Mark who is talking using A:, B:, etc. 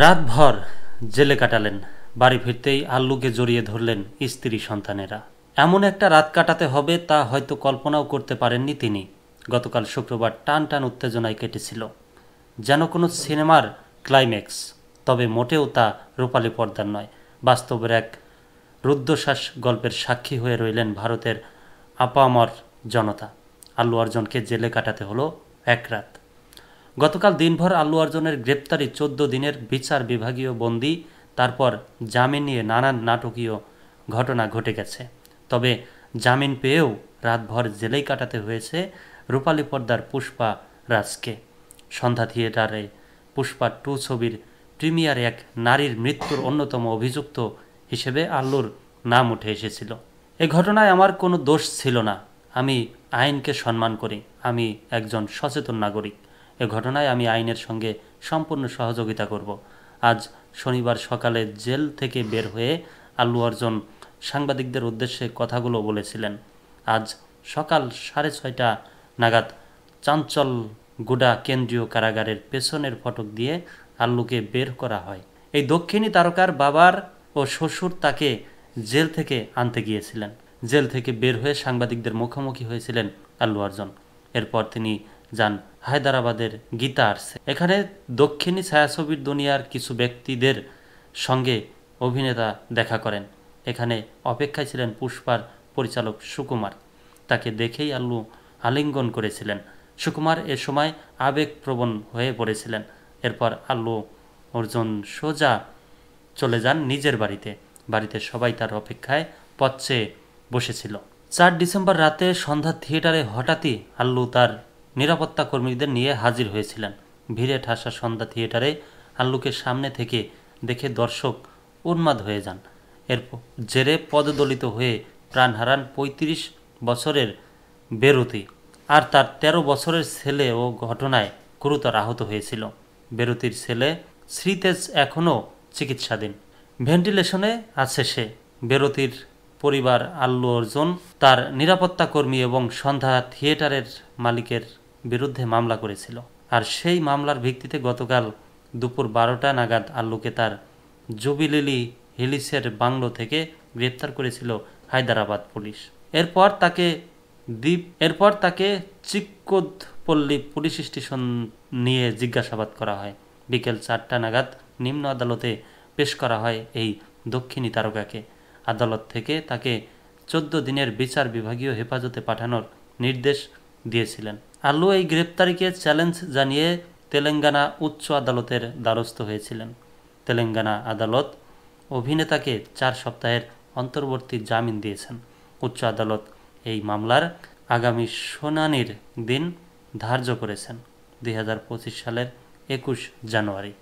A: রাতভর জেলে কাটালেন। বাড়ি ফিরতেই আল্লুকে জড়িয়ে ধরলেন স্ত্রী সন্তানেরা। এমন একটা রাত কাটাতে হবে তা হয়তো কল্পনাও করতে পারেননি তিনি। গতকাল শুক্রবার টান টান উত্তেজনায় কেটেছিল, যেন কোনো সিনেমার ক্লাইম্যাক্স। তবে মোটেও তা রূপালী পর্দার নয়, বাস্তবের এক রুদ্ধশ্বাস গল্পের সাক্ষী হয়ে রইলেন ভারতের আপামর জনতা। আল্লু অর্জুনকে জেলে কাটাতে হলো এক রাত। গতকাল দিনভর আল্লু অর্জুনের গ্রেপ্তারি, 14 দিনের বিচার বিভাগীয় বন্দি, তারপর জামিন নিয়ে নানান নাটকীয় ঘটনা ঘটে গেছে। তবে জামিন পেয়েও রাতভর জেলেই কাটাতে হয়েছে রূপালী পর্দার পুষ্পা রাজকে। সন্ধ্যা থিয়েটারে পুষ্পা 2 ছবির প্রিমিয়ারে এক নারীর মৃত্যুর অন্যতম অভিযুক্ত হিসেবে আল্লুর নাম উঠে এসেছিল। এ ঘটনায় আমার কোনো দোষ ছিল না। আমি আইনকে সম্মান করি। আমি একজন সচেতন নাগরিক। এ ঘটনায় আমি আইনের সঙ্গে সম্পূর্ণ সহযোগিতা করব। আজ শনিবার সকালে জেল থেকে বের হয়ে আল্লু অর্জুন সাংবাদিকদের উদ্দেশ্যে কথাগুলো বলেছিলেন। আজ সকাল 6:30 নাগাদ চাঞ্চলগুডা কেন্দ্রীয় কারাগারের পেছনের ফটক দিয়ে আল্লুকে বের করা হয়। এই দক্ষিণী তারকার বাবার ও শ্বশুর তাকে জেল থেকে আনতে গিয়েছিলেন। জেল থেকে বের হয়ে সাংবাদিকদের মুখোমুখি হয়েছিলেন আল্লু অর্জুন। এরপর তিনি যান হায়দ্রাবাদের গীতা আর্টসে। এখানে দক্ষিণী ছায়াছবির দুনিয়ার কিছু ব্যক্তিদের সঙ্গে অভিনেতা দেখা করেন। এখানে অপেক্ষায় ছিলেন পুষ্পার পরিচালক সুকুমার। তাকে দেখেই আল্লু আলিঙ্গন করেছিলেন। সুকুমার এ সময় আবেগপ্রবণ হয়ে পড়েছিলেন। এরপর আল্লু অর্জুন সোজা চলে যান নিজের বাড়িতে। বাড়িতে সবাই তার অপেক্ষায় পথ চেয়ে বসেছিল। 4 ডিসেম্বর রাতে সন্ধ্যা থিয়েটারে হঠাৎই আল্লু তার নিরাপত্তা কর্মীদের নিয়ে হাজির হয়েছিলেন। ভিড়ে ঠাসা সন্ধ্যা থিয়েটারে আল্লুকে সামনে থেকে দেখে দর্শক উন্মাদ হয়ে যান। এর জেরে পদদলিত হয়ে প্রাণ হারান 35 বছরের বেরুতি, আর তার 13 বছরের ছেলে ও ঘটনায় গুরুতর আহত হয়েছিল। বেরুতির ছেলে শ্রীতেজ এখনও চিকিৎসাধীন, ভেন্টিলেশনে আছে সে। বেরুতির পরিবার আল্লু অর্জুন, তার নিরাপত্তা কর্মী এবং সন্ধ্যা থিয়েটারের মালিকের বিরুদ্ধে মামলা করেছিল। আর সেই মামলার ভিত্তিতে গতকাল দুপুর 12টা নাগাদ আল্লুকে তার জুবিলি হিলসের বাংলো থেকে গ্রেপ্তার করেছিল হায়দ্রাবাদ পুলিশ। এরপর তাকে চিক্কোদপল্লী পুলিশ স্টেশন নিয়ে জিজ্ঞাসাবাদ করা হয়। বিকেল 4টা নাগাদ নিম্ন আদালতে পেশ করা হয় এই দক্ষিণী তারকাকে। আদালত থেকে তাকে 14 দিনের বিচার বিভাগীয় হেফাজতে পাঠানোর নির্দেশ দিয়েছিলেন। আল্লু এই গ্রেপ্তারিকে চ্যালেঞ্জ জানিয়ে তেলেঙ্গানা উচ্চ আদালতের দ্বারস্থ হয়েছিলেন। তেলেঙ্গানা আদালত অভিনেতাকে 4 সপ্তাহের অন্তর্বর্তী জামিন দিয়েছেন। উচ্চ আদালত এই মামলার আগামী শুনানির দিন ধার্য করেছেন 2025 সালের 21 জানুয়ারি।